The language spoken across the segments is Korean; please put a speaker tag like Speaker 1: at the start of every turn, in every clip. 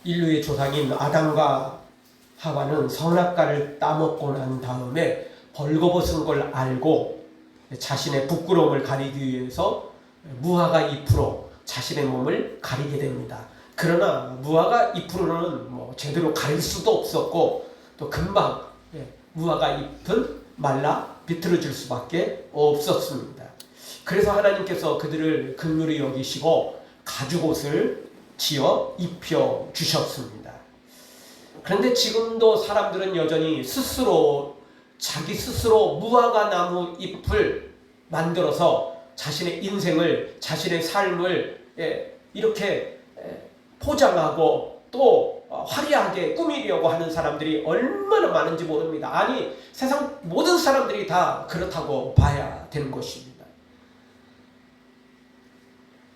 Speaker 1: 인류의 조상인 아담과 하와는 선악과를 따먹고 난 다음에 벌거벗은 걸 알고 자신의 부끄러움을 가리기 위해서 무화과 잎으로 자신의 몸을 가리게 됩니다. 그러나 무화과 잎으로는 제대로 가릴 수도 없었고 또 금방 무화과 잎은 말라 비틀어질 수밖에 없었습니다. 그래서 하나님께서 그들을 긍휼히 여기시고 가죽옷을 지어 입혀 주셨습니다. 그런데 지금도 사람들은 여전히 자기 스스로 무화과 나무 잎을 만들어서 자신의 인생을, 자신의 삶을 이렇게 포장하고 또 화려하게 꾸미려고 하는 사람들이 얼마나 많은지 모릅니다. 아니, 세상 모든 사람들이 다 그렇다고 봐야 되는 것입니다.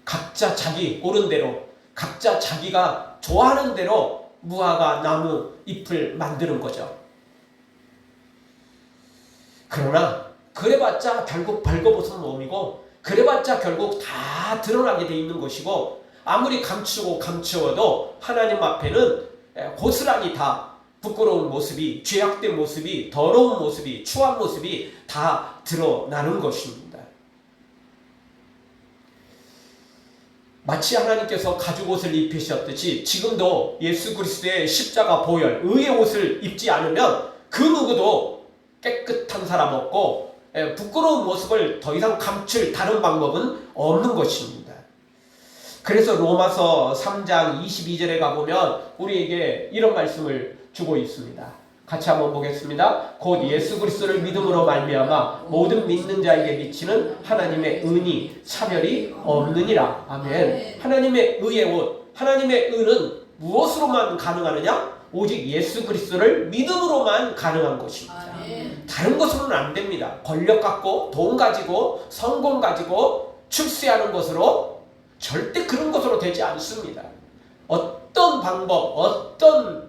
Speaker 1: 각자 자기 옳은 대로, 각자 자기가 좋아하는 대로 무화과 나무 잎을 만드는 거죠. 그러나 그래봤자 결국 벌거벗은 몸이고 그래봤자 결국 다 드러나게 돼 있는 것이고 아무리 감추고 감추어도 하나님 앞에는 고스란히 다 부끄러운 모습이, 죄악된 모습이, 더러운 모습이, 추한 모습이 다 드러나는 것입니다. 마치 하나님께서 가죽옷을 입히셨듯이 지금도 예수 그리스도의 십자가 보혈, 의의 옷을 입지 않으면 그 누구도 깨끗한 사람 없고 부끄러운 모습을 더 이상 감출 다른 방법은 없는 것입니다. 그래서 로마서 3장 22절에 가보면 우리에게 이런 말씀을 주고 있습니다. 같이 한번 보겠습니다. 곧 예수 그리스도를 믿음으로 말미암아 모든 믿는 자에게 미치는 하나님의 은이 차별이 없느니라. 아멘. 하나님의 의의 옷, 하나님의 의는 무엇으로만 가능하느냐? 오직 예수 그리스도를 믿음으로만 가능한 것입니다. 다른 것으로는 안 됩니다. 권력 갖고 돈 가지고 성공 가지고 출세하는 것으로 절대 그런 것으로 되지 않습니다. 어떤 방법, 어떤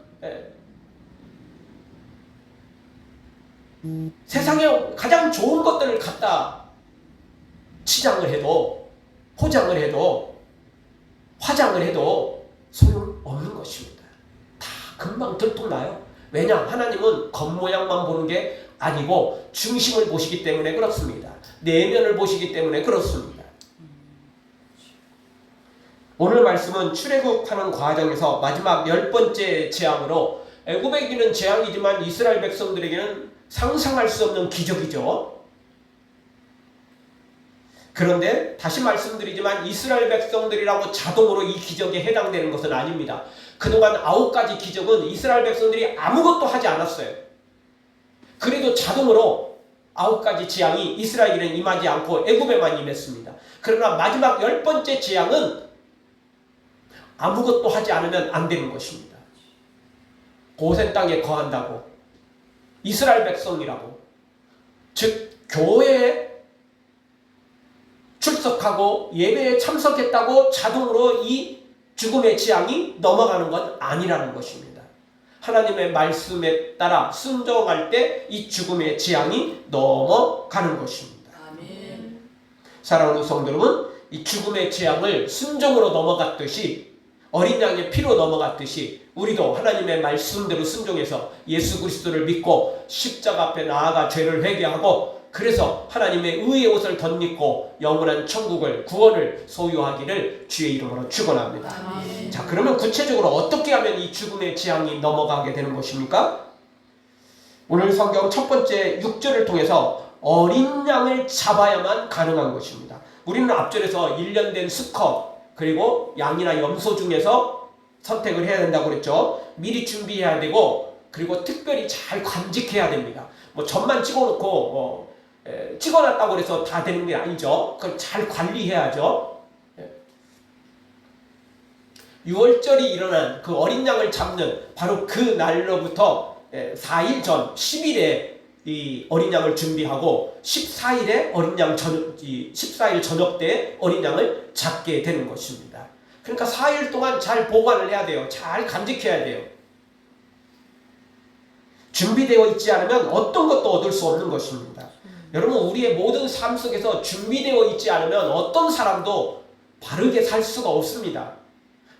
Speaker 1: 세상에 가장 좋은 것들을 갖다 치장을 해도, 포장을 해도, 화장을 해도 소용없는 것입니다. 다 금방 들통나요. 왜냐? 하나님은 겉모양만 보는 게 아니고 중심을 보시기 때문에 그렇습니다. 내면을 보시기 때문에 그렇습니다. 오늘 말씀은 출애굽하는 과정에서 마지막 10번째 재앙으로, 애굽에게는 재앙이지만 이스라엘 백성들에게는 상상할 수 없는 기적이죠. 그런데 다시 말씀드리지만 이스라엘 백성들이라고 자동으로 이 기적에 해당되는 것은 아닙니다. 그동안 9가지 기적은 이스라엘 백성들이 아무것도 하지 않았어요. 그래도 자동으로 9가지 재앙이 이스라엘에게는 임하지 않고 애굽에만 임했습니다. 그러나 마지막 10번째 재앙은 아무것도 하지 않으면 안 되는 것입니다. 고센 땅에 거한다고, 이스라엘 백성이라고, 즉 교회에 출석하고 예배에 참석했다고 자동으로 이 죽음의 재앙이 넘어가는 건 아니라는 것입니다. 하나님의 말씀에 따라 순종할 때 이 죽음의 재앙이 넘어가는 것입니다. 아멘. 사랑하는 성도 여러분, 이 죽음의 재앙을 순종으로 넘어갔듯이, 어린 양의 피로 넘어갔듯이 우리도 하나님의 말씀대로 순종해서 예수 그리스도를 믿고 십자가 앞에 나아가 죄를 회개하고 그래서 하나님의 의의 옷을 덧입고 영원한 천국을, 구원을 소유하기를 주의 이름으로 축원합니다. 자, 그러면 구체적으로 어떻게 하면 이 죽음의 재앙이 넘어가게 되는 것입니까? 오늘 성경 첫 번째 6절을 통해서 어린 양을 잡아야만 가능한 것입니다. 우리는 앞절에서 1년 된 수컷, 그리고 양이나 염소 중에서 선택을 해야 된다고 그랬죠. 미리 준비해야 되고, 그리고 특별히 잘 간직해야 됩니다. 점만 찍어놓고 찍어놨다고 해서 다 되는 게 아니죠. 그걸 잘 관리해야죠. 6월절이 일어난 그 어린 양을 잡는 바로 그 날로부터 4일 전 10일에 이 어린 양을 준비하고 14일에 어린 양 14일 저녁 때 어린 양을 잡게 되는 것입니다. 그러니까 4일 동안 잘 보관을 해야 돼요. 잘 간직해야 돼요. 준비되어 있지 않으면 어떤 것도 얻을 수 없는 것입니다. 여러분, 우리의 모든 삶 속에서 준비되어 있지 않으면 어떤 사람도 바르게 살 수가 없습니다.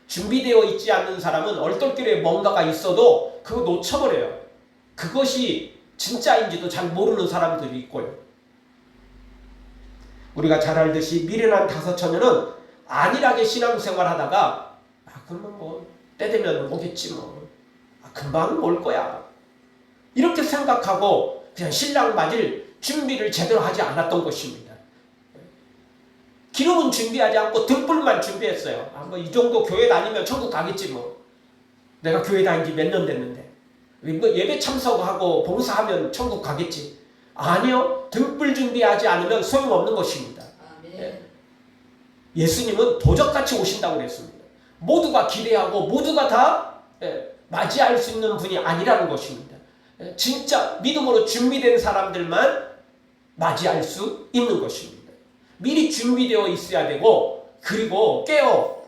Speaker 1: 준비되어 있지 않는 사람은 얼떨결에 뭔가가 있어도 그거 놓쳐버려요. 그것이 진짜인지도 잘 모르는 사람들이 있고요. 우리가 잘 알듯이 미련한 다섯 처녀는 안일하게 신앙생활 하다가 그러면 뭐 때 되면 오겠지 뭐. 금방 올 거야. 이렇게 생각하고 그냥 신랑 맞을 준비를 제대로 하지 않았던 것입니다. 기름은 준비하지 않고 등불만 준비했어요. 뭐 이 정도 교회 다니면 천국 가겠지 뭐. 내가 교회 다닌 지 몇 년 됐는데. 예배 참석하고 봉사하면 천국 가겠지. 아니요. 등불 준비하지 않으면 소용없는 것입니다. 아멘. 예수님은 도적같이 오신다고 그랬습니다. 모두가 기대하고 모두가 다 맞이할 수 있는 분이 아니라는 것입니다. 진짜 믿음으로 준비된 사람들만 맞이할 수 있는 것입니다. 미리 준비되어 있어야 되고 그리고 깨어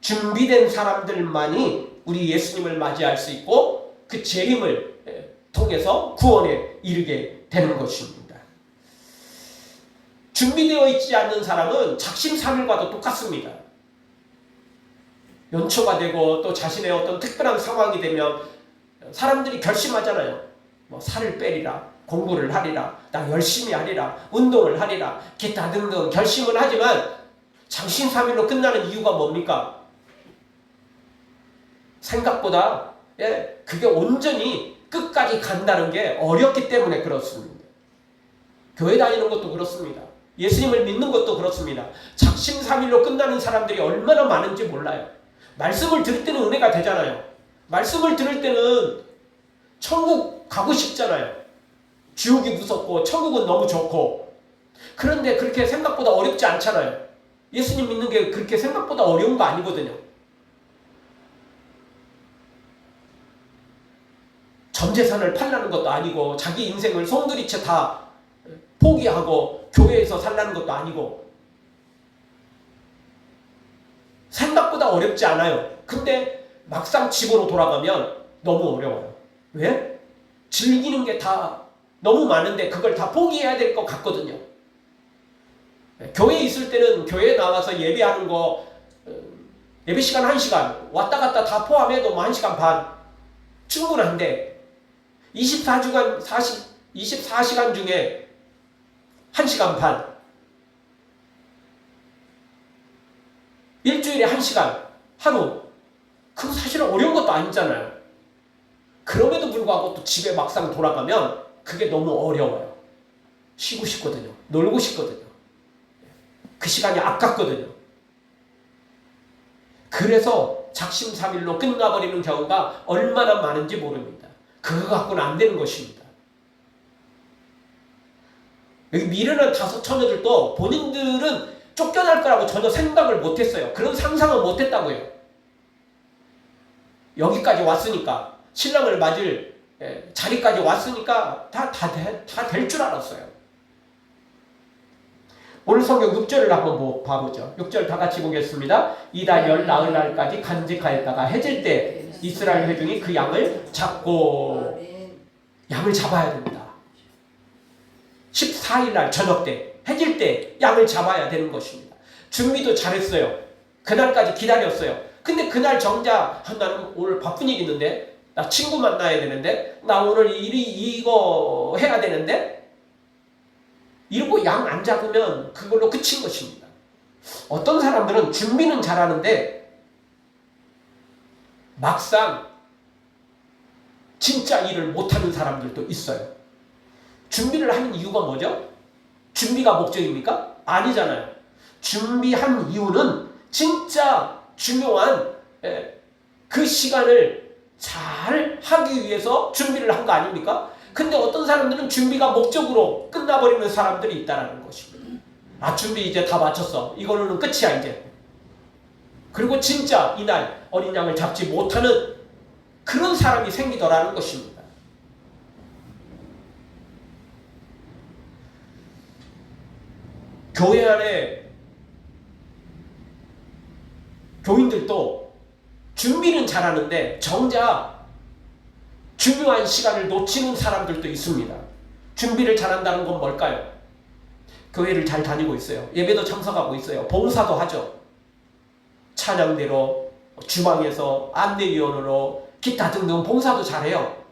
Speaker 1: 준비된 사람들만이 우리 예수님을 맞이할 수 있고 그 재림을 통해서 구원에 이르게 되는 것입니다. 준비되어 있지 않는 사람은 작심삼일과도 똑같습니다. 연초가 되고 또 자신의 어떤 특별한 상황이 되면 사람들이 결심하잖아요. 뭐 살을 빼리라, 공부를 하리라, 나 열심히 하리라, 운동을 하리라, 기타 등등 결심을 하지만 작심삼일로 끝나는 이유가 뭡니까? 생각보다 그게 온전히 끝까지 간다는 게 어렵기 때문에 그렇습니다. 교회 다니는 것도 그렇습니다. 예수님을 믿는 것도 그렇습니다. 작심삼일로 끝나는 사람들이 얼마나 많은지 몰라요. 말씀을 들을 때는 은혜가 되잖아요. 말씀을 들을 때는 천국 가고 싶잖아요. 지옥이 무섭고 천국은 너무 좋고. 그런데 그렇게 생각보다 어렵지 않잖아요. 예수님 믿는 게 그렇게 생각보다 어려운 거 아니거든요. 전 재산을 팔라는 것도 아니고 자기 인생을 송두리째 다 포기하고 교회에서 살라는 것도 아니고 생각보다 어렵지 않아요. 근데 막상 집으로 돌아가면 너무 어려워요. 왜? 즐기는 게 다 너무 많은데 그걸 다 포기해야 될 것 같거든요. 교회에 있을 때는 교회에 나와서 예배하는 거 예배 시간 1시간 왔다 갔다 다 포함해도 뭐 1시간 반 충분한데 24시간 중에 1시간 반 일주일에 1시간 하루 그거 사실은 어려운 것도 아니잖아요. 그럼에도 불구하고 또 집에 막상 돌아가면 그게 너무 어려워요. 쉬고 싶거든요. 놀고 싶거든요. 그 시간이 아깝거든요. 그래서 작심삼일로 끝나버리는 경우가 얼마나 많은지 모릅니다. 그거 갖고는 안 되는 것입니다. 여기 미련한 다섯 처녀들도 본인들은 쫓겨날 거라고 전혀 생각을 못했어요. 그런 상상은 못했다고요. 여기까지 왔으니까 신랑을 맞을 자리까지 왔으니까 다 될 줄 알았어요. 오늘 성경 6절을 한번 봐보죠. 6절 다 같이 보겠습니다. 이달 열 나흘날까지 간직하였다가 해질 때 이스라엘 회중이 그 양을 잡고 양을 잡아야 됩니다. 14일날 저녁 때 해질 때 양을 잡아야 되는 것입니다. 준비도 잘했어요. 그날까지 기다렸어요. 근데 그날 정작 나는 오늘 바쁜 일 있는데 나 친구 만나야 되는데 나 오늘 이거 해야 되는데 이러고 양 안 잡으면 그걸로 끝인 것입니다. 어떤 사람들은 준비는 잘하는데 막상 진짜 일을 못하는 사람들도 있어요. 준비를 하는 이유가 뭐죠? 준비가 목적입니까? 아니잖아요. 준비한 이유는 진짜 중요한 그 시간을 잘 하기 위해서 준비를 한 거 아닙니까? 근데 어떤 사람들은 준비가 목적으로 끝나버리는 사람들이 있다는 것입니다. 아, 준비 이제 다 마쳤어. 이걸로는 끝이야 이제. 그리고 진짜 이날 어린 양을 잡지 못하는 그런 사람이 생기더라는 것입니다. 교회 안에 교인들도 준비는 잘하는데 정작 중요한 시간을 놓치는 사람들도 있습니다. 준비를 잘한다는 건 뭘까요? 교회를 잘 다니고 있어요. 예배도 참석하고 있어요. 봉사도 하죠. 찬양대로 주방에서 안내위원으로 기타 등등 봉사도 잘해요.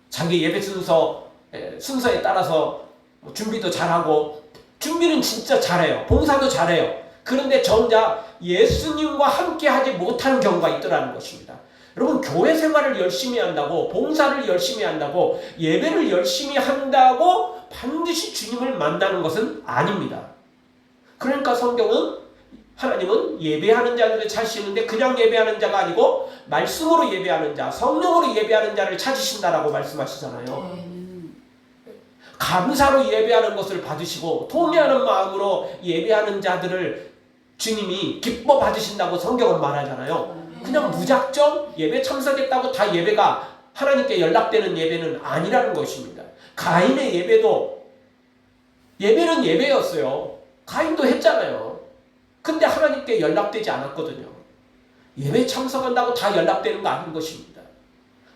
Speaker 1: 자기 예배 순서에 따라서 준비도 잘하고 준비는 진짜 잘해요. 봉사도 잘해요. 그런데 정작 예수님과 함께 하지 못하는 경우가 있더라는 것입니다. 여러분, 교회 생활을 열심히 한다고, 봉사를 열심히 한다고, 예배를 열심히 한다고 반드시 주님을 만나는 것은 아닙니다. 그러니까 성경은, 하나님은 예배하는 자들을 찾으시는데 그냥 예배하는 자가 아니고 말씀으로 예배하는 자, 성령으로 예배하는 자를 찾으신다라고 말씀하시잖아요. 감사로 예배하는 것을 받으시고 통회하는 마음으로 예배하는 자들을 주님이 기뻐 받으신다고 성경은 말하잖아요. 그냥 무작정 예배 참석했다고 다 예배가 하나님께 연락되는 예배는 아니라는 것입니다. 가인의 예배는 예배였어요. 가인도 했잖아요. 근데 하나님께 연락되지 않았거든요. 예배 참석한다고 다 연락되는 거 아닌 것입니다.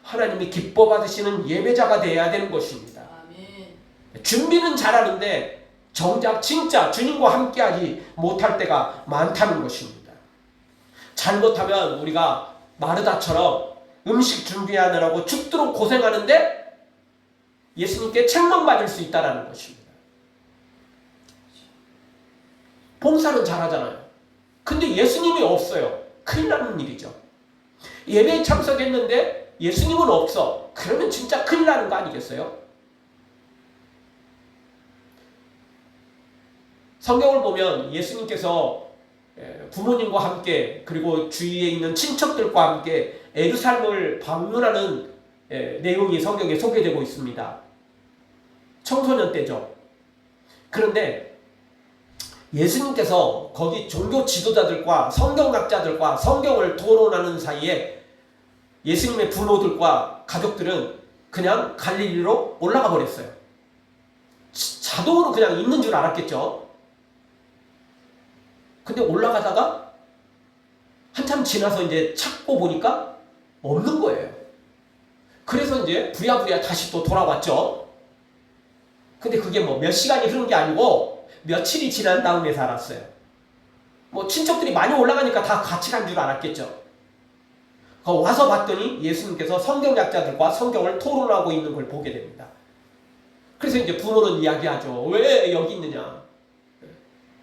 Speaker 1: 하나님이 기뻐 받으시는 예배자가 되어야 되는 것입니다. 준비는 잘하는데 정작 진짜 주님과 함께하지 못할 때가 많다는 것입니다. 잘못하면 우리가 마르다처럼 음식 준비하느라고 죽도록 고생하는데 예수님께 책망받을 수 있다는 것입니다. 봉사는 잘하잖아요. 근데 예수님이 없어요. 큰일 나는 일이죠. 예배에 참석했는데 예수님은 없어. 그러면 진짜 큰일 나는 거 아니겠어요? 성경을 보면 예수님께서 부모님과 함께 그리고 주위에 있는 친척들과 함께 예루살렘을 방문하는 내용이 성경에 소개되고 있습니다. 청소년 때죠. 그런데 예수님께서 거기 종교 지도자들과 성경학자들과 성경을 토론하는 사이에 예수님의 부모들과 가족들은 그냥 갈릴리로 올라가 버렸어요. 자동으로 그냥 있는 줄 알았겠죠. 근데 올라가다가 한참 지나서 이제 찾고 보니까 없는 거예요. 그래서 이제 부랴부랴 다시 또 돌아왔죠. 근데 그게 뭐 몇 시간이 흐른 게 아니고 며칠이 지난 다음에 살았어요. 뭐 친척들이 많이 올라가니까 다 같이 간 줄 알았겠죠. 와서 봤더니 예수님께서 성경학자들과 성경을 토론하고 있는 걸 보게 됩니다. 그래서 이제 부모는 이야기하죠. 왜 여기 있느냐.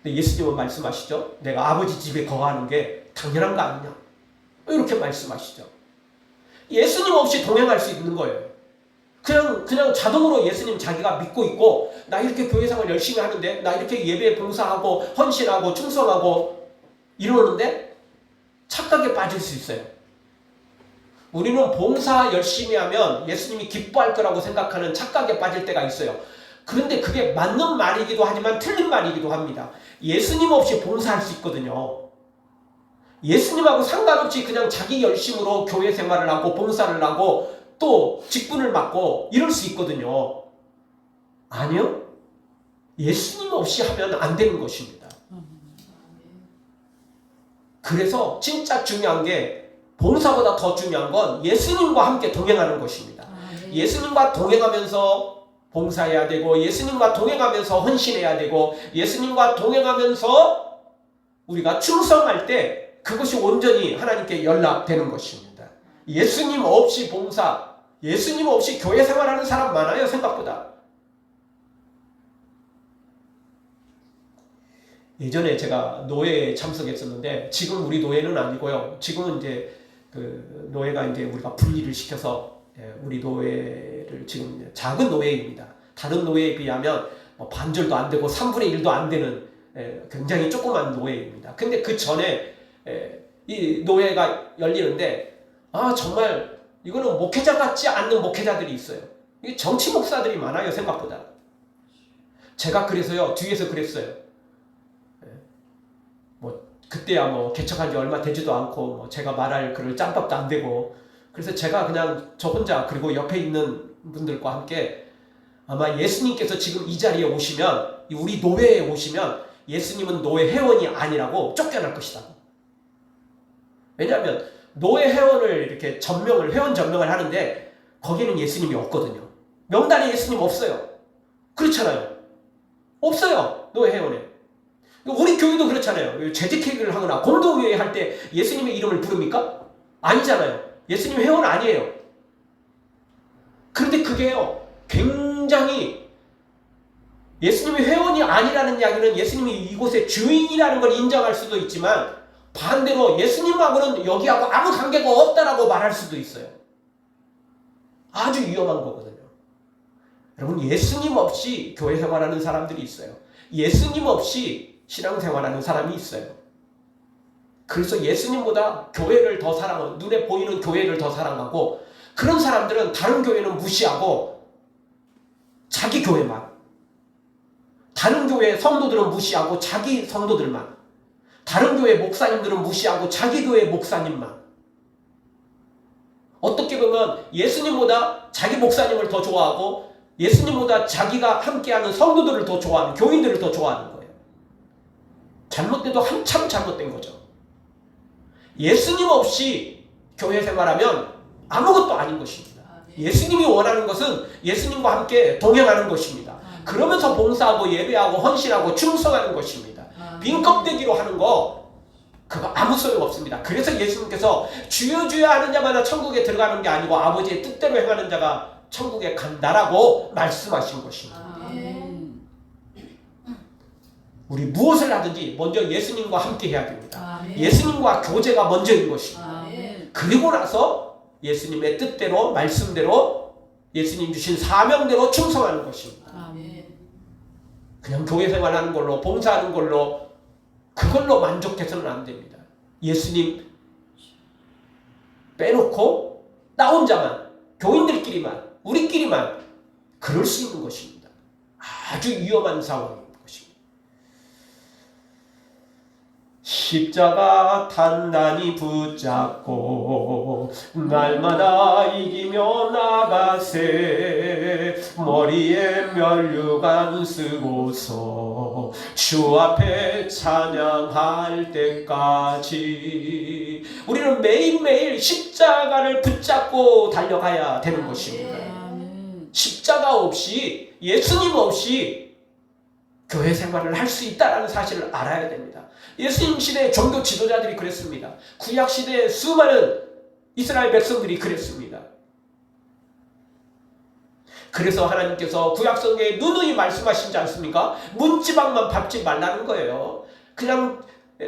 Speaker 1: 근데 예수님은 말씀하시죠. 내가 아버지 집에 거하는 게 당연한 거 아니냐. 이렇게 말씀하시죠. 예수님 없이 동행할 수 있는 거예요. 그냥 자동으로 예수님 자기가 믿고 있고, 나 이렇게 교회생활 열심히 하는데, 나 이렇게 예배에 봉사하고 헌신하고 충성하고 이러는데 착각에 빠질 수 있어요. 우리는 봉사 열심히 하면 예수님이 기뻐할 거라고 생각하는 착각에 빠질 때가 있어요. 그런데 그게 맞는 말이기도 하지만 틀린 말이기도 합니다. 예수님 없이 봉사할 수 있거든요. 예수님하고 상관없이 그냥 자기 열심으로 교회 생활을 하고 봉사를 하고 또 직분을 맡고 이럴 수 있거든요. 아니요. 예수님 없이 하면 안 되는 것입니다. 그래서 진짜 중요한 게, 봉사보다 더 중요한 건 예수님과 함께 동행하는 것입니다. 예수님과 동행하면서 봉사해야 되고, 예수님과 동행하면서 헌신해야 되고, 예수님과 동행하면서 우리가 충성할 때 그것이 온전히 하나님께 연락되는 것입니다. 예수님 없이 봉사, 예수님 없이 교회 생활하는 사람 많아요, 생각보다. 예전에 제가 노예에 참석했었는데, 지금 우리 노예는 아니고요. 지금은 이제 그 노예가 이제 우리가 분리를 시켜서 우리 노예를 지금 작은 노예입니다. 다른 노예에 비하면 반절도 안 되고 3분의 1도 안 되는 굉장히 조그만 노예입니다. 근데 그 전에 이 노예가 열리는데, 정말 이거는 목회자 같지 않는 목회자들이 있어요. 이게 정치 목사들이 많아요, 생각보다. 제가 그래서요, 뒤에서 그랬어요. 그때야 개척한 지 얼마 되지도 않고 제가 말할 그럴 짬밥도 안 되고, 그래서 제가 그냥 저 혼자, 그리고 옆에 있는 분들과 함께, 아마 예수님께서 지금 이 자리에 오시면, 우리 노예에 오시면 예수님은 노예 회원이 아니라고 쫓겨날 것이다. 왜냐하면 노예 회원을 이렇게 회원 전명을 하는데 거기는 예수님이 없거든요. 명단에 예수님 없어요. 그렇잖아요. 없어요, 노예 회원에. 우리 교회도 그렇잖아요. 재직회의를 하거나 공동회의 할 때 예수님의 이름을 부릅니까? 아니잖아요. 예수님 회원 아니에요. 그런데 그게요, 굉장히 예수님이 회원이 아니라는 이야기는 예수님이 이곳의 주인이라는 걸 인정할 수도 있지만 반대로 예수님하고는 여기하고 아무 관계가 없다라고 말할 수도 있어요. 아주 위험한 거거든요. 여러분, 예수님 없이 교회 생활하는 사람들이 있어요. 예수님 없이 신앙생활하는 사람이 있어요. 그래서 예수님보다 교회를 더 사랑하고 눈에 보이는 교회를 더 사랑하고 그런 사람들은 다른 교회는 무시하고 자기 교회만, 다른 교회 성도들은 무시하고 자기 성도들만, 다른 교회 목사님들은 무시하고 자기 교회 목사님만. 어떻게 보면 예수님보다 자기 목사님을 더 좋아하고 예수님보다 자기가 함께하는 성도들을 더 좋아하는, 교인들을 더 좋아하는 거예요. 잘못돼도 한참 잘못된 거죠. 예수님 없이 교회 생활하면 아무것도 아닌 것입니다. 예수님이 원하는 것은 예수님과 함께 동행하는 것입니다. 그러면서 봉사하고 예배하고 헌신하고 충성하는 것입니다. 빈 껍데기로 하는 거 그거 아무 소용 없습니다. 그래서 예수님께서 주여 주여 하는 자마다 천국에 들어가는 게 아니고 아버지의 뜻대로 행하는 자가 천국에 간다라고 말씀하신 것입니다. 우리 무엇을 하든지 먼저 예수님과 함께 해야 됩니다. 예수님과 교제가 먼저인 것입니다. 그리고 나서 예수님의 뜻대로 말씀대로 예수님 주신 사명대로 충성하는 것입니다. 그냥 교회 생활하는 걸로 봉사하는 걸로 그걸로 만족해서는 안 됩니다. 예수님 빼놓고 나 혼자만, 교인들끼리만, 우리끼리만 그럴 수 있는 것입니다. 아주 위험한 상황입니다. 십자가 단단히 붙잡고 날마다 이기며 나가세. 머리에 면류관 쓰고서 주 앞에 찬양할 때까지 우리는 매일매일 십자가를 붙잡고 달려가야 되는 것입니다. 십자가 없이, 예수님 없이 교회 생활을 할 수 있다는 사실을 알아야 됩니다. 예수님 시대의 종교 지도자들이 그랬습니다. 구약 시대의 수많은 이스라엘 백성들이 그랬습니다. 그래서 하나님께서 구약 성경에 누누이 말씀하시지 않습니까? 문지방만 밟지 말라는 거예요. 그냥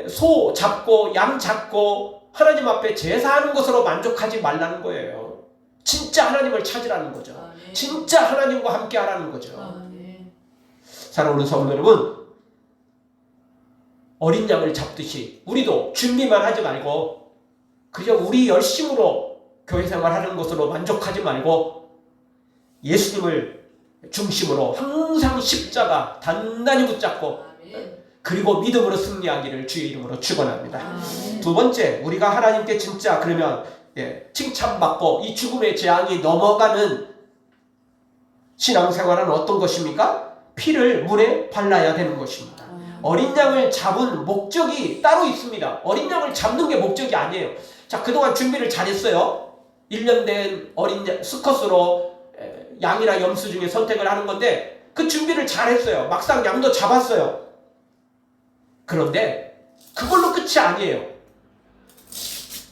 Speaker 1: 소 잡고 양 잡고 하나님 앞에 제사하는 것으로 만족하지 말라는 거예요. 진짜 하나님을 찾으라는 거죠. 진짜 하나님과 함께 하라는 거죠. 사랑하는 성도 여러분, 어린 양을 잡듯이 우리도 준비만 하지 말고 그저 우리 열심으로 교회 생활하는 것으로 만족하지 말고 예수님을 중심으로 항상 십자가 단단히 붙잡고 그리고 믿음으로 승리하기를 주의 이름으로 축원합니다. 두 번째, 우리가 하나님께 진짜 그러면 칭찬받고 이 죽음의 재앙이 넘어가는 신앙생활은 어떤 것입니까? 피를 물에 발라야 되는 것입니다. 어린 양을 잡은 목적이 따로 있습니다. 어린 양을 잡는 게 목적이 아니에요. 자, 그동안 준비를 잘했어요. 1년 된 어린 양, 수컷으로 양이나 염소 중에 선택을 하는 건데 그 준비를 잘했어요. 막상 양도 잡았어요. 그런데 그걸로 끝이 아니에요.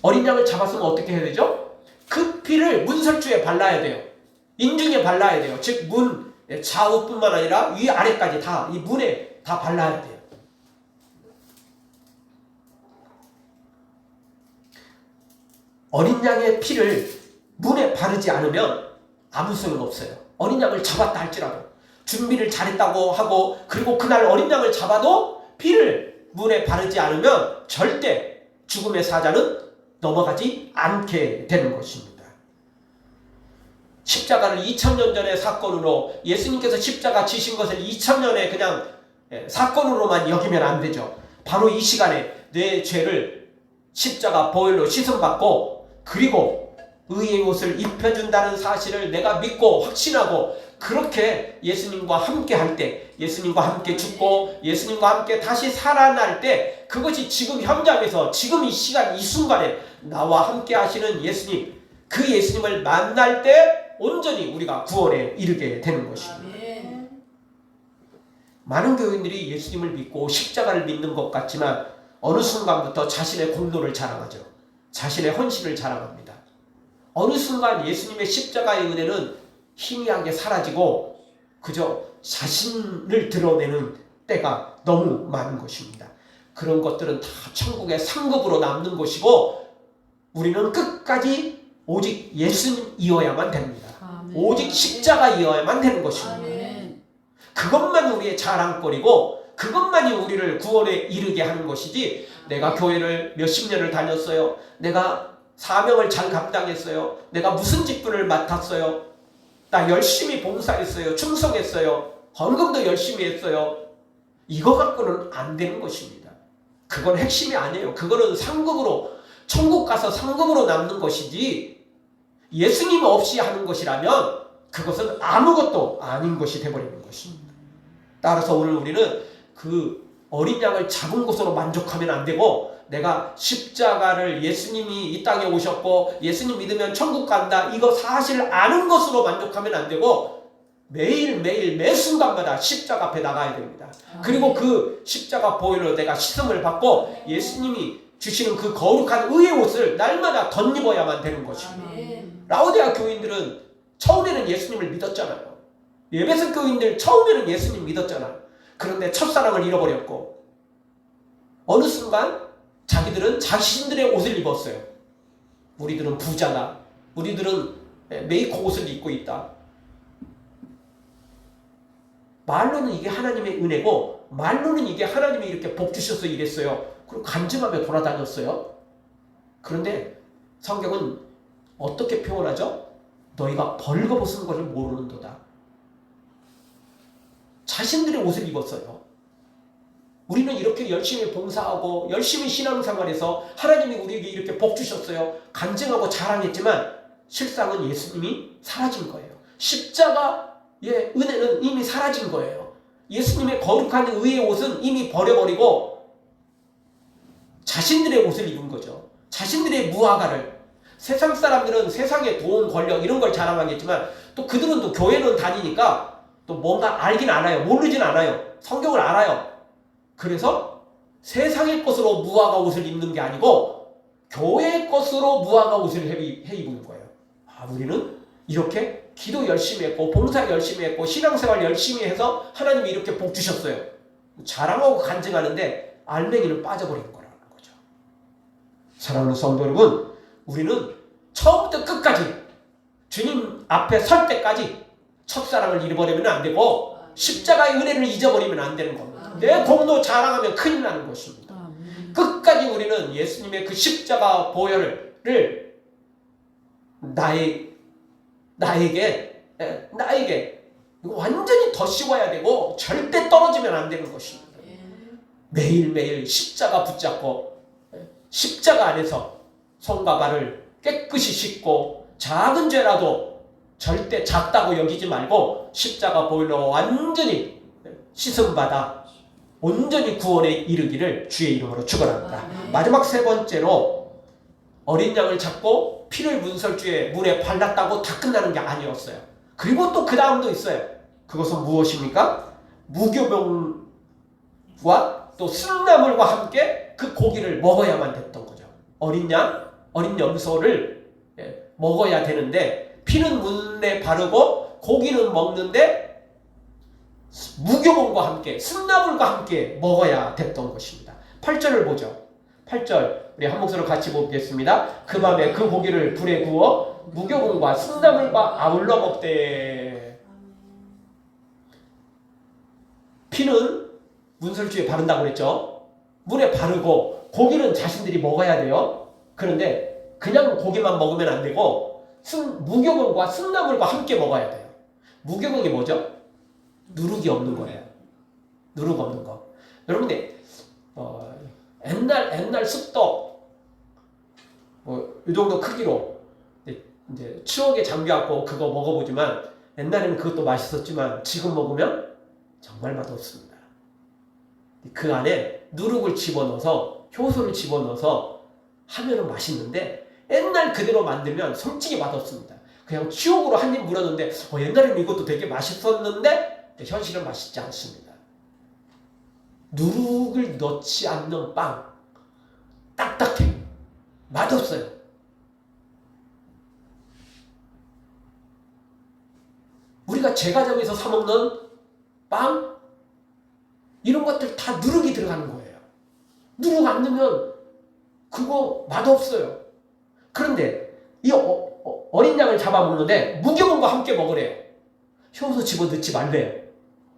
Speaker 1: 어린 양을 잡았으면 어떻게 해야 되죠? 그 피를 문설주에 발라야 돼요. 인중에 발라야 돼요. 즉 문 좌우뿐만 아니라 위아래까지 다 이 문에 다 발라야 돼요. 어린 양의 피를 문에 바르지 않으면 아무 소용 없어요. 어린 양을 잡았다 할지라도 준비를 잘했다고 하고 그리고 그날 어린 양을 잡아도 피를 문에 바르지 않으면 절대 죽음의 사자는 넘어가지 않게 되는 것입니다. 십자가를 2000년 전의 사건으로 예수님께서 십자가 지신 것을 2000년에 그냥 사건으로만 여기면 안 되죠. 바로 이 시간에 내 죄를 십자가 보혈로 씻음받고 그리고 의의 옷을 입혀준다는 사실을 내가 믿고 확신하고 그렇게 예수님과 함께 할 때, 예수님과 함께 죽고 예수님과 함께 다시 살아날 때 그것이 지금 현장에서 지금 이 시간 이 순간에 나와 함께 하시는 예수님, 그 예수님을 만날 때 온전히 우리가 구원에 이르게 되는 것입니다. 많은 교인들이 예수님을 믿고 십자가를 믿는 것 같지만 어느 순간부터 자신의 공로를 자랑하죠. 자신의 헌신을 자랑합니다. 어느 순간 예수님의 십자가의 은혜는 희미하게 사라지고 그저 자신을 드러내는 때가 너무 많은 것입니다. 그런 것들은 다 천국의 상급으로 남는 것이고 우리는 끝까지 오직 예수님이어야만 됩니다. 오직 십자가이어야만 되는 것입니다. 그것만 우리의 자랑거리고 그것만이 우리를 구원에 이르게 하는 것이지 내가 교회를 몇십 년을 다녔어요. 내가 사명을 잘 감당했어요. 내가 무슨 직분을 맡았어요. 나 열심히 봉사했어요. 충성했어요. 헌금도 열심히 했어요. 이거 갖고는 안 되는 것입니다. 그건 핵심이 아니에요. 그거는 상급으로 천국 가서 상급으로 남는 것이지 예수님 없이 하는 것이라면 그것은 아무것도 아닌 것이 되어버리는 것입니다. 따라서 오늘 우리는 그 어린 양을 잡은 것으로 만족하면 안 되고 내가 십자가를 예수님이 이 땅에 오셨고 예수님 믿으면 천국 간다 이거 사실 아는 것으로 만족하면 안 되고 매일매일 매 순간마다 십자가 앞에 나가야 됩니다. 그리고 그 십자가 보혈로 내가 씻음을 받고 예수님이 주시는 그 거룩한 의의 옷을 날마다 덧입어야만 되는 것입니다. 라오디아 교인들은 처음에는 예수님을 믿었잖아요. 에베소 교인들 처음에는 예수님 믿었잖아요. 그런데 첫사랑을 잃어버렸고 어느 순간 자기들은 자신들의 옷을 입었어요. 우리들은 부자다. 우리들은 메이커 옷을 입고 있다. 말로는 이게 하나님의 은혜고 말로는 이게 하나님이 이렇게 복 주셔서 이랬어요. 그리고 간증하며 돌아다녔어요. 그런데 성경은 어떻게 표현하죠? 너희가 벌거벗은 것을 모르는도다. 자신들의 옷을 입었어요. 우리는 이렇게 열심히 봉사하고 열심히 신앙생활해서 하나님이 우리에게 이렇게 복 주셨어요. 간증하고 자랑했지만 실상은 예수님이 사라진 거예요. 십자가의 은혜는 이미 사라진 거예요. 예수님의 거룩한 의의 옷은 이미 버려버리고 자신들의 옷을 입은 거죠. 자신들의 무화과를. 세상 사람들은 세상의 돈, 권력 이런 걸 자랑하겠지만 또 그들은 또 교회는 다니니까 또 뭔가 알긴 알아요. 모르진 않아요. 성경을 알아요. 그래서 세상의 것으로 무화과 옷을 입는 게 아니고 교회의 것으로 무화과 옷을 해 입은 거예요. 우리는 이렇게 기도 열심히 했고 봉사 열심히 했고 신앙생활 열심히 해서 하나님이 이렇게 복 주셨어요. 자랑하고 간증하는데 알맹이는 빠져버린 거라는 거죠. 사랑하는 성도 여러분, 우리는 처음부터 끝까지 주님 앞에 설 때까지 첫사랑을 잃어버리면 안 되고 십자가의 은혜를 잊어버리면 안 되는 겁니다. 내 공로 자랑하면 큰일 나는 것입니다. 끝까지 우리는 예수님의 그 십자가 보혈을 나에게 완전히 더 씌워야 되고 절대 떨어지면 안 되는 것입니다. 매일매일 십자가 붙잡고 십자가 안에서 손과 발을 깨끗이 씻고 작은 죄라도 절대 작다고 여기지 말고 십자가 보혈로 완전히 씻음받아 온전히 구원에 이르기를 주의 이름으로 축원합니다. 마지막 세 번째로 어린 양을 잡고 피를 문설주에 물에 발랐다고 다 끝나는 게 아니었어요. 그리고 또 그 다음도 있어요. 그것은 무엇입니까? 무교병과 또 쓴나물과 함께 그 고기를 먹어야만 됐던 거죠. 어린 양, 어린 염소를 먹어야 되는데 피는 문에 바르고 고기는 먹는데 무교봉과 함께 쓴나물과 함께 먹어야 됐던 것입니다. 8절을 보죠. 8절 우리 한 목소리로 같이 보겠습니다. 그 밤에 그 고기를 불에 구워 무교봉과 쓴나물과 아울러 먹되. 피는 문설주에 바른다고 그랬죠. 물에 바르고 고기는 자신들이 먹어야 돼요. 그런데 그냥 고기만 먹으면 안 되고 무교봉과 쓴나물과 함께 먹어야 돼요. 무교봉이 뭐죠? 누룩이 없는 거예요. 누룩 없는 거. 여러분들 옛날 쑥떡 이 정도 크기로 이제 추억에 잠겨갖고 그거 먹어보지만 옛날에는 그것도 맛있었지만 지금 먹으면 정말 맛없습니다. 그 안에 누룩을 집어넣어서 효소를 집어넣어서 하면은 맛있는데 옛날 그대로 만들면 솔직히 맛없습니다. 그냥 추억으로 한 입 물었는데 옛날에는 이것도 되게 맛있었는데 현실은 맛있지 않습니다. 누룩을 넣지 않는 빵. 딱딱해. 맛없어요. 우리가 제과점에서 사 먹는 빵? 이런 것들 다 누룩이 들어가는 거예요. 누룩 안 넣으면 그거 맛없어요. 그런데 이 어린 양을 잡아먹는데 무교본과 함께 먹으래요. 효소 집어넣지 말래요.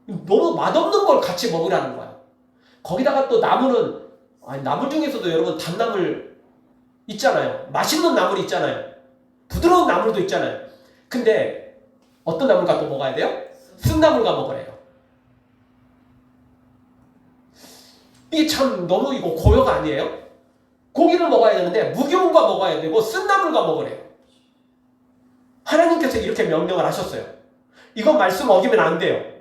Speaker 1: 너무 맛없는 걸 같이 먹으라는 거야. 거기다가 또 나물은, 나물 중에서도 여러분 단나물 있잖아요. 맛있는 나물 있잖아요. 부드러운 나물도 있잖아요. 근데 어떤 나물과 또 먹어야 돼요? 쓴나물과 먹으래요. 이게 참 너무 이거 고요가 아니에요? 고기를 먹어야 되는데 무교본과 먹어야 되고 쓴나물과 먹으래요. 하나님께서 이렇게 명령을 하셨어요. 이건 말씀 어기면 안 돼요.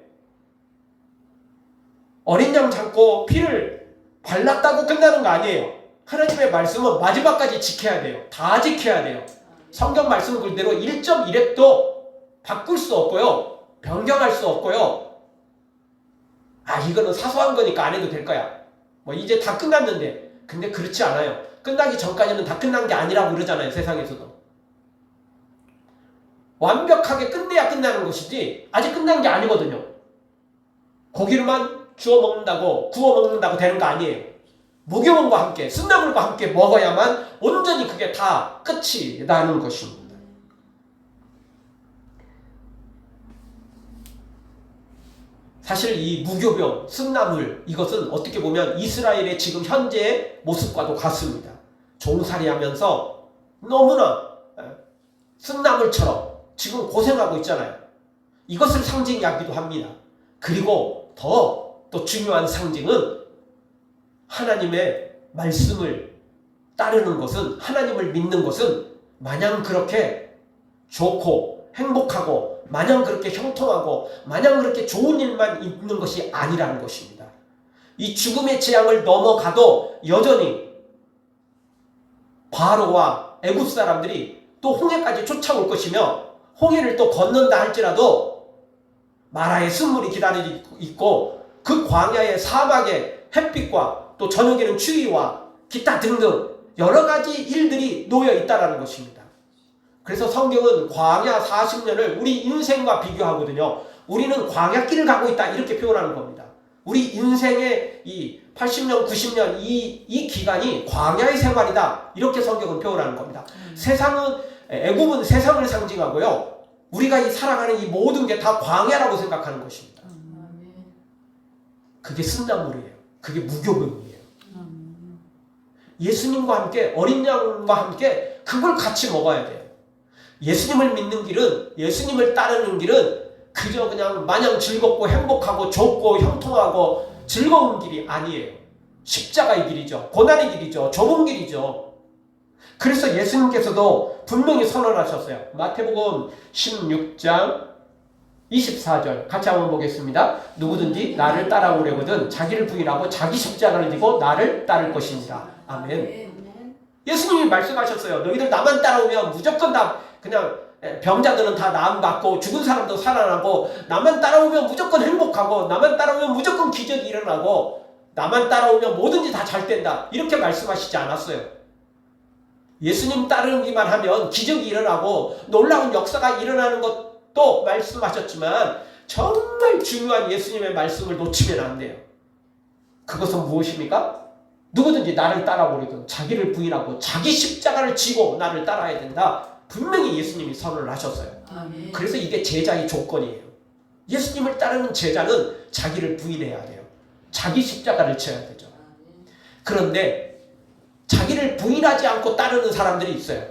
Speaker 1: 어린 양 잡고 피를 발랐다고 끝나는 거 아니에요. 하나님의 말씀은 마지막까지 지켜야 돼요. 다 지켜야 돼요. 성경 말씀 그대로 1.1획도 바꿀 수 없고요. 변경할 수 없고요. 이거는 사소한 거니까 안 해도 될 거야. 이제 다 끝났는데. 근데 그렇지 않아요. 끝나기 전까지는 다 끝난 게 아니라고 그러잖아요. 세상에서도. 완벽하게 끝내야 끝나는 것이지 아직 끝난 게 아니거든요. 고기를만 주워 먹는다고 구워 먹는다고 되는 거 아니에요. 무교본과 함께 쓴나물과 함께 먹어야만 온전히 그게 다 끝이 나는 것입니다. 사실 이 무교병, 쓴나물 이것은 어떻게 보면 이스라엘의 지금 현재의 모습과도 같습니다. 종살이하면서 너무나 쓴나물처럼 지금 고생하고 있잖아요. 이것을 상징하기도 합니다. 그리고 더 또 중요한 상징은 하나님의 말씀을 따르는 것은, 하나님을 믿는 것은 마냥 그렇게 좋고 행복하고 마냥 그렇게 형통하고 마냥 그렇게 좋은 일만 있는 것이 아니라는 것입니다. 이 죽음의 재앙을 넘어가도 여전히 바로와 애굽 사람들이 또 홍해까지 쫓아올 것이며, 홍해를 또 건넌다 할지라도 마라의 순물이 기다리고 있고 그 광야의 사막의 햇빛과 또 저녁에는 추위와 기타 등등 여러 가지 일들이 놓여 있다는 것입니다. 그래서 성경은 광야 40년을 우리 인생과 비교하거든요. 우리는 광야길을 가고 있다 이렇게 표현하는 겁니다. 우리 인생의 이 80년, 90년 이 기간이 광야의 생활이다 이렇게 성경은 표현하는 겁니다. 세상은, 애굽은 세상을 상징하고요. 우리가 이 살아가는 이 모든 게 다 광야라고 생각하는 것입니다. 그게 쓴나물이에요. 그게 무교병이에요. 예수님과 함께, 어린 양과 함께 그걸 같이 먹어야 돼요. 예수님을 믿는 길은, 예수님을 따르는 길은 그저 그냥 마냥 즐겁고 행복하고 좋고 형통하고 즐거운 길이 아니에요. 십자가의 길이죠. 고난의 길이죠. 좁은 길이죠. 그래서 예수님께서도 분명히 선언하셨어요. 마태복음 16장 24절 같이 한번 보겠습니다. 누구든지 나를 따라오려거든 자기를 부인하고 자기 십자가를 지고 나를 따를 것입니다. 아멘. 예수님이 말씀하셨어요. 너희들 나만 따라오면 무조건 다 그냥 병자들은 다 나음 받고 죽은 사람도 살아나고, 나만 따라오면 무조건 행복하고, 나만 따라오면 무조건 기적이 일어나고, 나만 따라오면 뭐든지 다 잘 된다 이렇게 말씀하시지 않았어요. 예수님 따르기만 하면 기적이 일어나고 놀라운 역사가 일어나는 것도 말씀하셨지만 정말 중요한 예수님의 말씀을 놓치면 안 돼요. 그것은 무엇입니까? 누구든지 나를 따라오려든 자기를 부인하고 자기 십자가를 지고 나를 따라야 된다. 분명히 예수님이 선언을 하셨어요. 아멘. 그래서 이게 제자의 조건이에요. 예수님을 따르는 제자는 자기를 부인해야 돼요. 자기 십자가를 져야 되죠. 그런데 자기를 부인하지 않고 따르는 사람들이 있어요.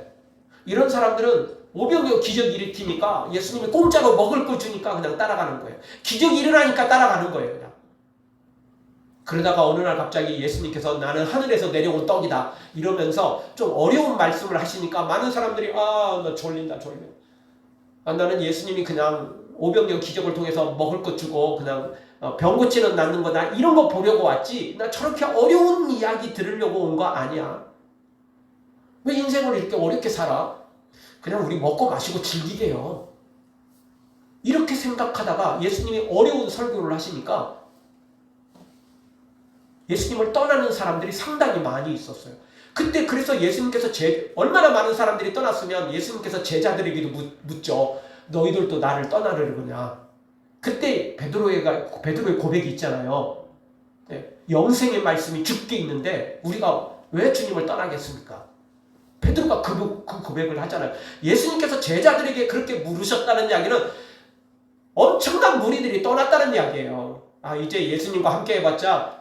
Speaker 1: 이런 사람들은 오병이어 기적 일으키니까 예수님이 공짜로 먹을 거 주니까 그냥 따라가는 거예요. 기적이 일어나니까 따라가는 거예요. 그냥. 그러다가 어느 날 갑자기 예수님께서 나는 하늘에서 내려온 떡이다 이러면서 좀 어려운 말씀을 하시니까 많은 사람들이 나 졸린다. 나는 예수님이 그냥 오병이어 기적을 통해서 먹을 것 주고 그냥 병 고치는 낫는 거나 이런 거 보려고 왔지 나 저렇게 어려운 이야기 들으려고 온 거 아니야. 왜 인생을 이렇게 어렵게 살아? 그냥 우리 먹고 마시고 즐기게요. 이렇게 생각하다가 예수님이 어려운 설교를 하시니까 예수님을 떠나는 사람들이 상당히 많이 있었어요. 그때 그래서 예수님께서 얼마나 많은 사람들이 떠났으면 예수님께서 제자들에게도 묻죠. 너희들도 나를 떠나려느냐. 그때 베드로의 고백이 있잖아요. 영생의 말씀이 죽게 있는데 우리가 왜 주님을 떠나겠습니까? 베드로가 그 고백을 하잖아요. 예수님께서 제자들에게 그렇게 물으셨다는 이야기는 엄청난 무리들이 떠났다는 이야기예요. 이제 예수님과 함께 해봤자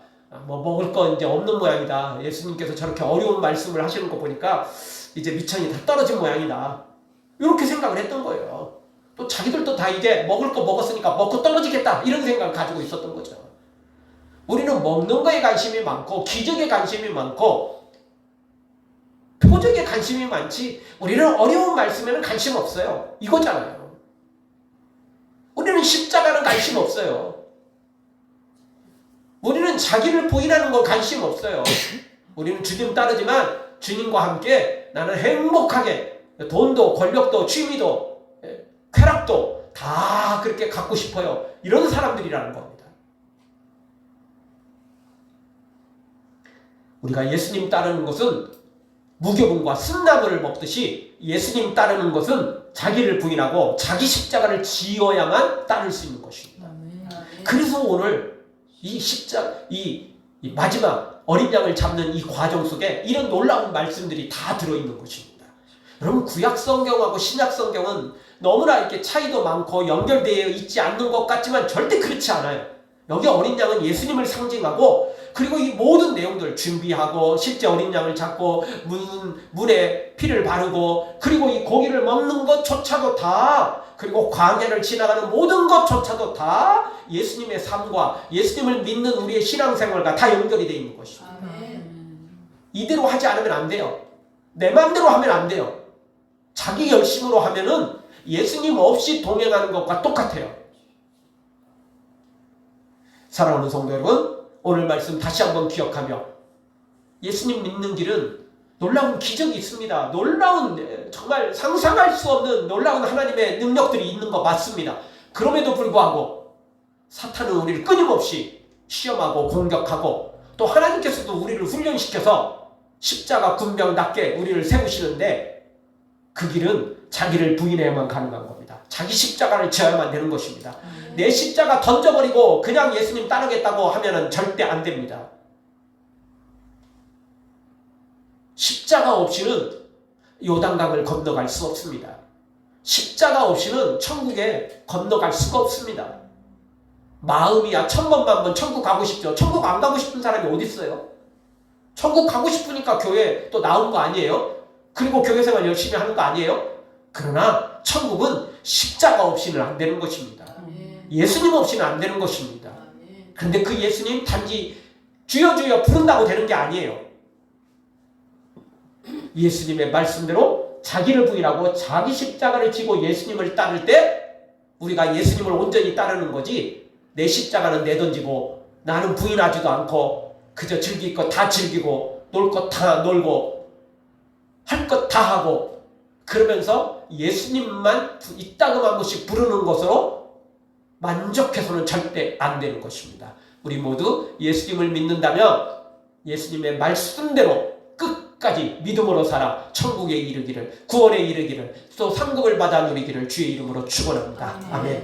Speaker 1: 먹을 거 이제 없는 모양이다. 예수님께서 저렇게 어려운 말씀을 하시는 거 보니까 이제 미천이 다 떨어진 모양이다. 이렇게 생각을 했던 거예요. 또 자기들도 다 이제 먹을 거 먹었으니까 먹고 떨어지겠다. 이런 생각을 가지고 있었던 거죠. 우리는 먹는 거에 관심이 많고 기적에 관심이 많고 표적에 관심이 많지 우리는 어려운 말씀에는 관심 없어요. 이거잖아요. 우리는 십자가는 관심 없어요. 우리는 자기를 부인하는 건 관심 없어요. 우리는 주님 따르지만 주님과 함께 나는 행복하게 돈도 권력도 취미도 쾌락도 다 그렇게 갖고 싶어요. 이런 사람들이라는 겁니다. 우리가 예수님 따르는 것은 무교분과 쓴나물을 먹듯이 예수님 따르는 것은 자기를 부인하고 자기 십자가를 지어야만 따를 수 있는 것입니다. 그래서 오늘 이 마지막 어린 양을 잡는 이 과정 속에 이런 놀라운 말씀들이 다 들어있는 것입니다. 여러분 구약 성경하고 신약 성경은 너무나 이렇게 차이도 많고 연결되어 있지 않는 것 같지만 절대 그렇지 않아요. 여기 어린 양은 예수님을 상징하고 그리고 이 모든 내용들 준비하고 실제 어린 양을 잡고 문에 피를 바르고 그리고 이 고기를 먹는 것조차도 다 그리고 광야를 지나가는 모든 것조차도 다 예수님의 삶과 예수님을 믿는 우리의 신앙생활과 다 연결이 되어 있는 것입니다. 이대로 하지 않으면 안 돼요. 내 마음대로 하면 안 돼요. 자기 열심으로 하면은 예수님 없이 동행하는 것과 똑같아요. 사랑하는 성도 여러분, 오늘 말씀 다시 한번 기억하며 예수님 믿는 길은 놀라운 기적이 있습니다. 놀라운 정말 상상할 수 없는 놀라운 하나님의 능력들이 있는 거 맞습니다. 그럼에도 불구하고 사탄은 우리를 끊임없이 시험하고 공격하고 또 하나님께서도 우리를 훈련시켜서 십자가 군병답게 우리를 세우시는데 그 길은 자기를 부인해야만 가능한 겁니다. 자기 십자가를 지어야만 되는 것입니다. 내 십자가 던져버리고 그냥 예수님 따르겠다고 하면은 절대 안 됩니다. 십자가 없이는 요단강을 건너갈 수 없습니다. 십자가 없이는 천국에 건너갈 수가 없습니다. 마음이야 1000번만 천국 가고 싶죠. 천국 안 가고 싶은 사람이 어디 있어요? 천국 가고 싶으니까 교회 또 나온 거 아니에요? 그리고 교회 생활 열심히 하는 거 아니에요? 그러나 천국은 십자가 없이는 안 되는 것입니다. 예수님 없이는 안 되는 것입니다. 그런데 그 예수님 단지 주여 주여 부른다고 되는 게 아니에요. 예수님의 말씀대로 자기를 부인하고 자기 십자가를 지고 예수님을 따를 때 우리가 예수님을 온전히 따르는 거지 내 십자가는 내던지고 나는 부인하지도 않고 그저 즐길 것 다 즐기고 놀 것 다 놀고 할 것 다 하고 그러면서 예수님만 이따금 한 번씩 부르는 것으로 만족해서는 절대 안 되는 것입니다. 우리 모두 예수님을 믿는다면 예수님의 말씀대로 끝까지 믿음으로 살아 천국에 이르기를 구원에 이르기를 또 상급을 받아 누리기를 주의 이름으로 축원합니다. 아멘.